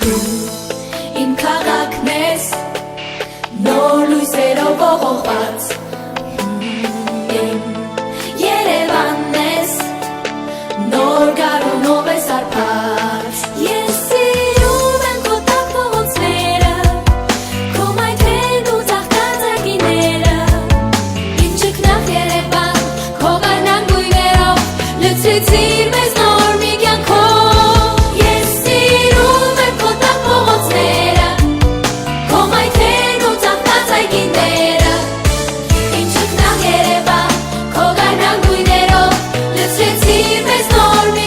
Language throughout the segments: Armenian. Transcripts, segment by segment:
Իմ քաղաքն ես նոր լույսերով ողողված Երևանն ես նոր գարունով ես արփած Ես սիրում եմ քո տաք փողոցները Քո մայթեն ու ծաղկած այգիները Իմ ճկնաղ Երևան քո գարնան գույներով լցրեցիր մեզ նոր մի կյանքով Ես սիրում եմ քո տաք փողոցները Քո մայթեն ու ծաղկած այգիները Իմ ճկնաղ Երևան քո գարնան գույներով լցրեցիր մեզ նոր մի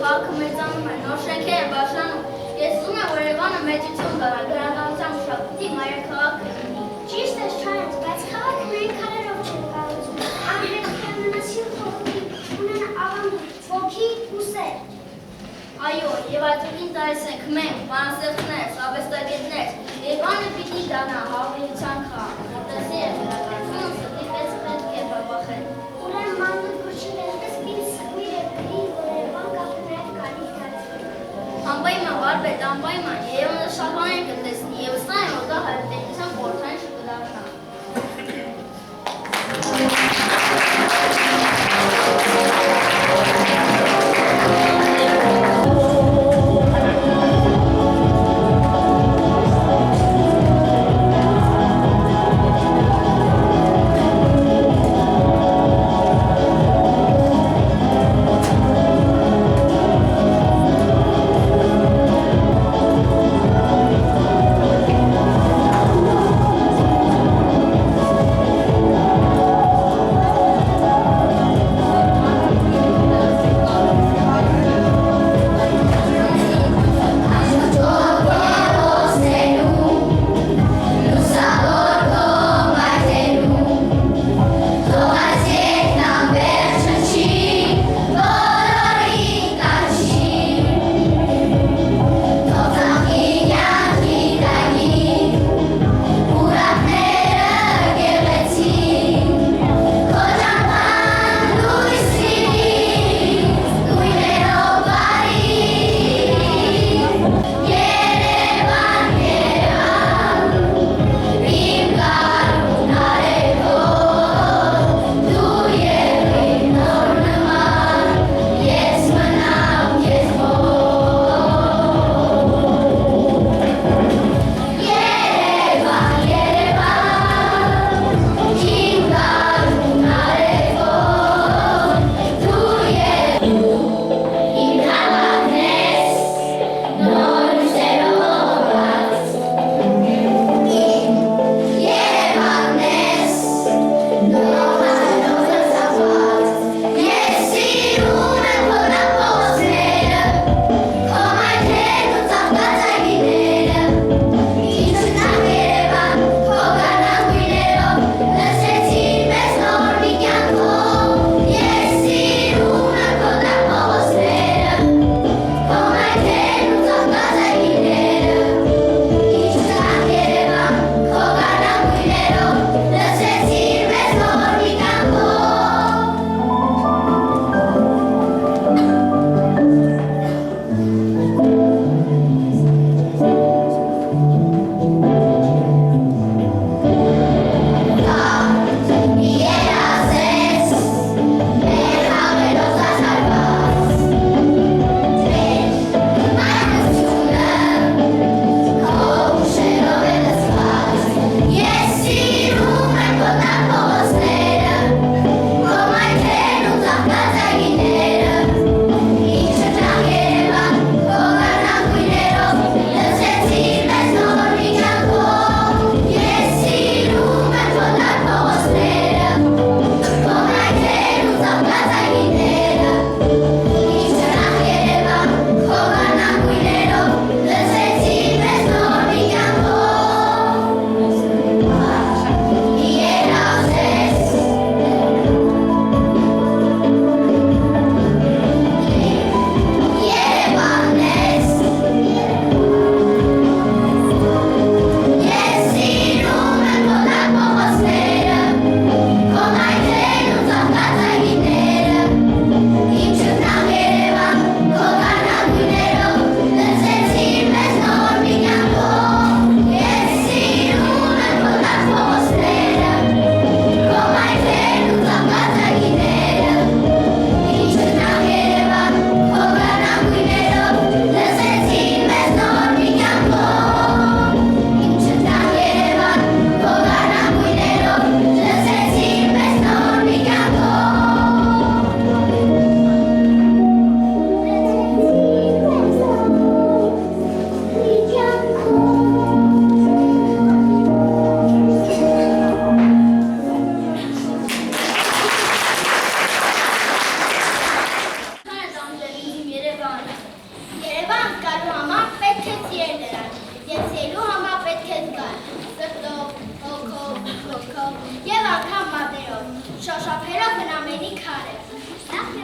Քաղաքը մեծանում է, նոր շենքեր են բարձրանում։ Ես ուզում եմ, որ Երևանը մեծություն ստանա, գրականության մշակույթի մայրաքաղաքը լինի։ Ճիշտ ես Չարենց, բայց քաղաքը միայն քարերով չեն կառուցվում։ Ամենասիրուն խորհուրդի ունեն ավանդույթ, ոգի ու սեր։ Այո, եւ այդ ուղին տալիս ենք մենք, բանաստեղծներ, արվեստագետներ։ Երևանը պիտի դառնա հավերության քաղաք, որտեղ եւ գրականությունը ստի պետք է բախել։ Ուրեմն մանուկ փոչելերս ինձ սկվի է գրի, որ Երևան կապը նաև կարիք դարձվի։ Անպայման վարպետ, անպայման Երևանը շատ բաներ կտեսնի եւ վստահ եմ, որ դա հայտնիության խորհրդային կդառնա։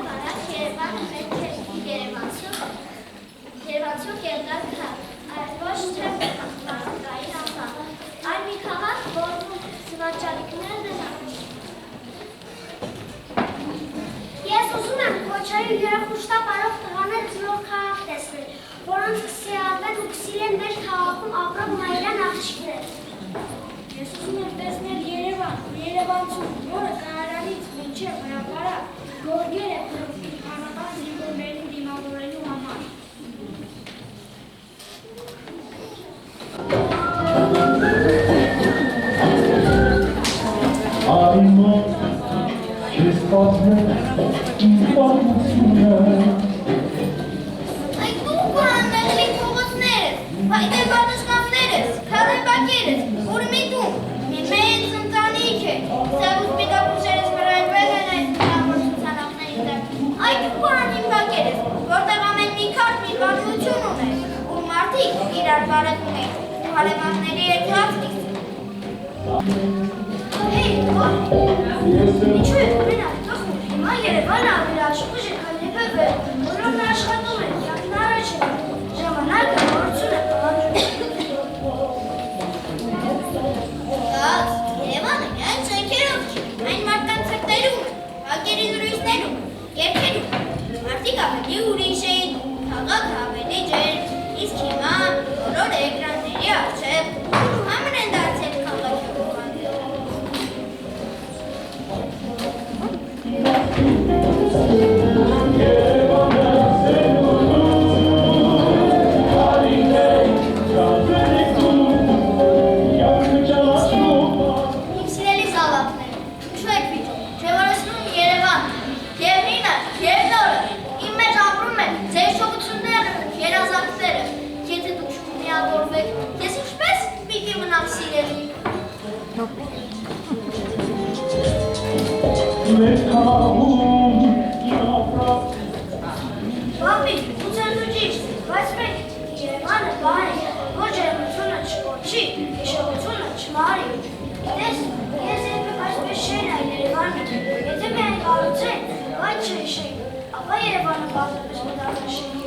բարակ Երևանը պետք է Երևանցու կենտրոն քաղաք, այլ ոչ թե մարդկային անվան, այլ մի քաղաք, որում զվարճալիքները դնան։ Ես ուզում եմ Քոչարի երախուշտապարով տղաներ ծնող քաղաք տեսնել, որոնց կսիրալվեն ու կսիրեն մեր քաղաքում ապրող մայրան աղջիկներ։ Ես ուզում եմ տեսնել Երևան ու Երևանցու, որը Կարարանից մինչև հրապարակ գորգեր է իշխանական զինվորներին դիմավորելու համար։ Այմոտ քեզ պատմեմ իմ պատմությունը Այդ դու կորանների փողոցներս, այդ բանասկավներս, քարայբակերս, ուրմիտում, մի մեծ ընտանիք է, սև ու սպիտակ ուժերս վրայրվել են այդ հրամորցության ակների դեմ։ Այդ դու կորանի բակերս, որտեղ ամեն մի քարտ մի պատմություն ուներ, ու մարդիկ իրար բարևում էին, ու հարևանների երկրած դիսին։ Հեյ, ինչու եք մենակ տխում, հիմա Երևանը ավելի աշխուժ է, քան երբևէ, որոնք աշխատում են, կյանքն առաջ է, ժամանակը նորություն է Գաց, Երևանը միայն շենքերով չի, այն մարդկանց հրտերում է, հակերի զրույցներում, երգերում, մարդիկ ավելի ուրիշ էին, քաղաքը ավելի ջերմ, իսկ հիմա բոլորը էկրանների առջև, համր են դարձել քաղաքի ուղղանները։ Իմ սիրելի զավակներ, ինչու եք վիճում, չէ որ ասում Երևան, և հինը, և նորը, իմ մեջ ապրում են ձեր շողությունները, երազանքները, եթե դուք չմիավորվեք, ես ինչպես պիտի մնամ սիրելի։ Մեր քաղաքում իմ ապրած Պապի, ուզեմ դու ճիշտ, բայց մենք Երևանը բան է, որ ջերմությունը չկոչի, հիշողությունը չմարի։ Գիտես, ես երբեք այսպես չէի նայել Երևանը, եթե միայն կառուցեն, բայց չհիշեի, ապա Երևանը բազմապես մտածաշենք է։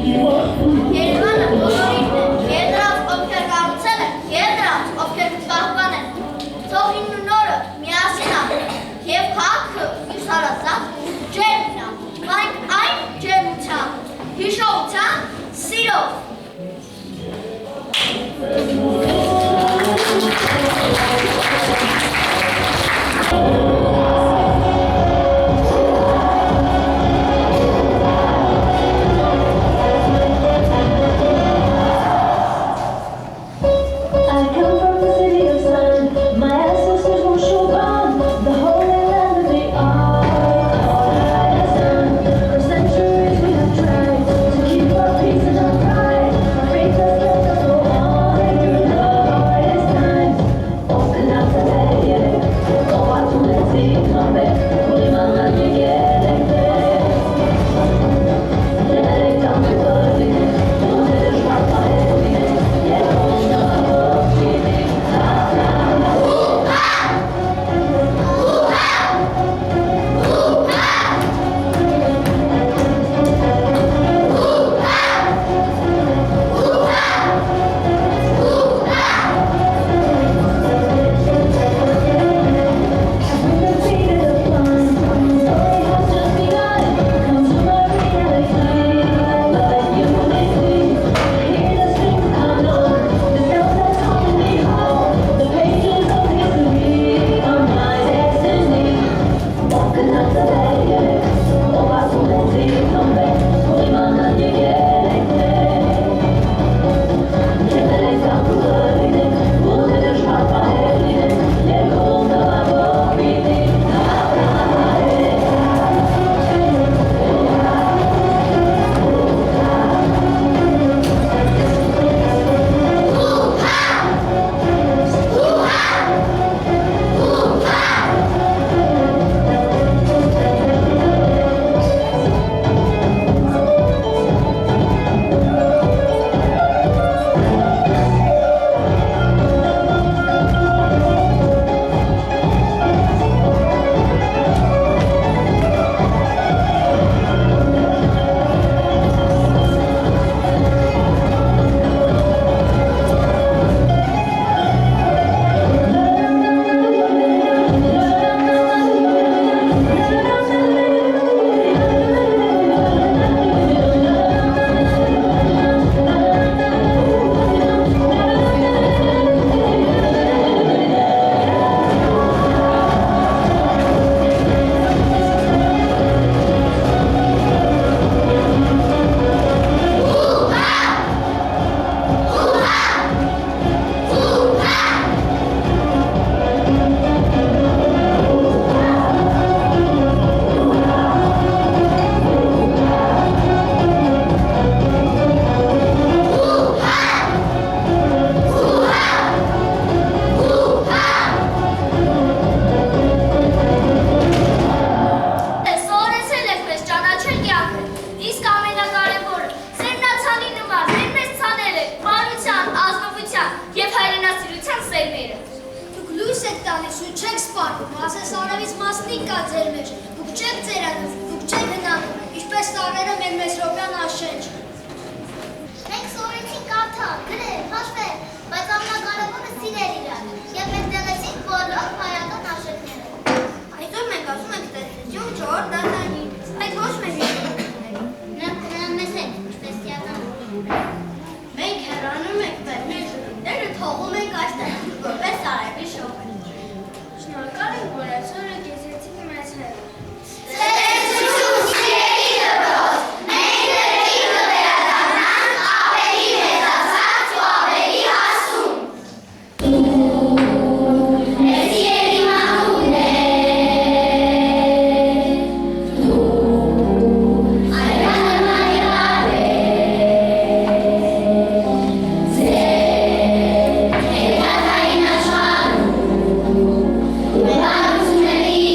Երևանը բոլորին է, և նրանց ովքեր կառուցել են, և նրանց ովքեր կպահպան են։ Թող հինն ու նորը միասին ապրեն, և քաղաքը հյուսարազատ ջերմ մնա, բայց այն ջերմությամբ, հիշողությամբ, սիրով։ մասնիկ կա ձեր մեջ, դուք չեք ծերանում, դուք չեք հնանում, ինչպես տարերը մեր Մեսրոպյան աշենչ։ Մենք սովորեցինք կարդալ, գրել, հաշվել, բայց ամենակարևորը սիրել իրար և մենք դեղեցինք բոլոր հայական արժեքները։ Այսօր մենք ասում ենք տեսություն 4 դասանի, այդ ոչ մեր հիշողությունների։ Նրանք մեզ հետ, ինչպես տիական։ Մենք հեռանում ենք մեր հիշողությունները, թողում ենք այստեղ, որպես արևի շողեր։ Շնորհակալ ենք, որ այսօր կեսեցիք մեզ հետ։ Տեսություն սիրելի դպրոց, մենք գրքի կվերադառնանք ավելի մեծացած ու ավելի հասուն։ Ես երի մահուկներ, այրանը մայրավ է, ձեր հետատային աշխարհում, բանությունների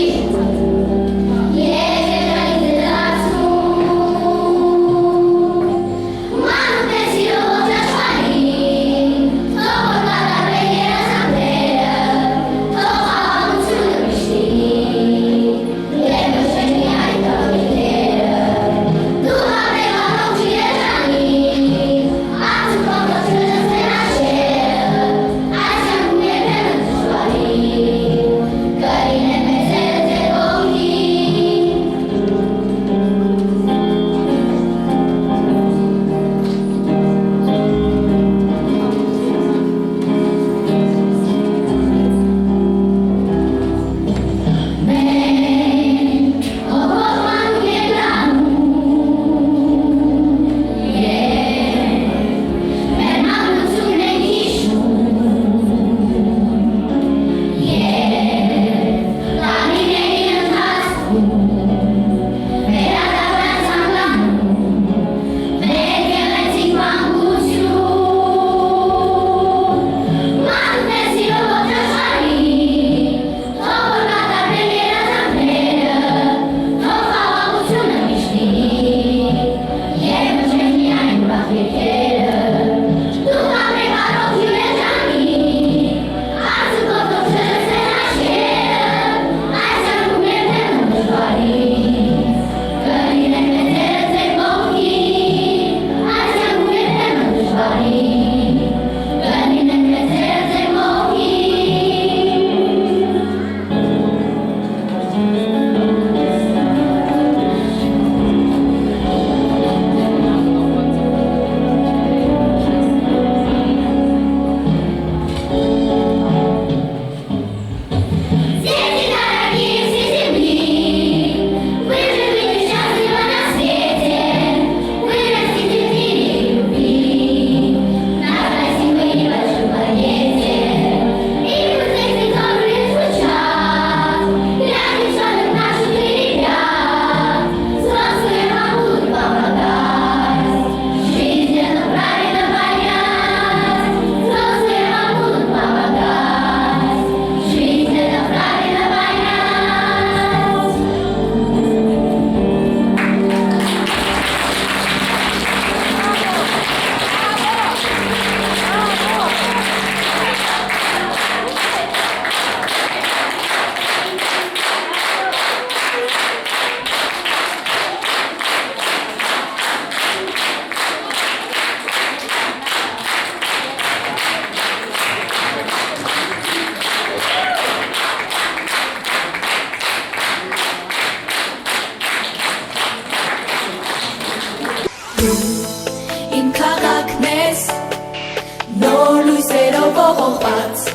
Իմ քաղաքն ես նոր լույսերով ողողված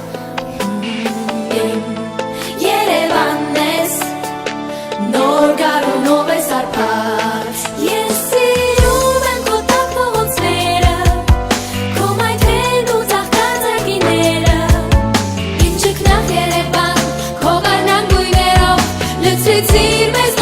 Իմ Երևանն ես նոր գարունով ես արփած Ես սիրում եմ քո տաք փողոցները Քո մայթերն ու ծաղկած այգիները Իմ ճկնաղ Երևան քո գարնան գույներով լցրեցիր մեզ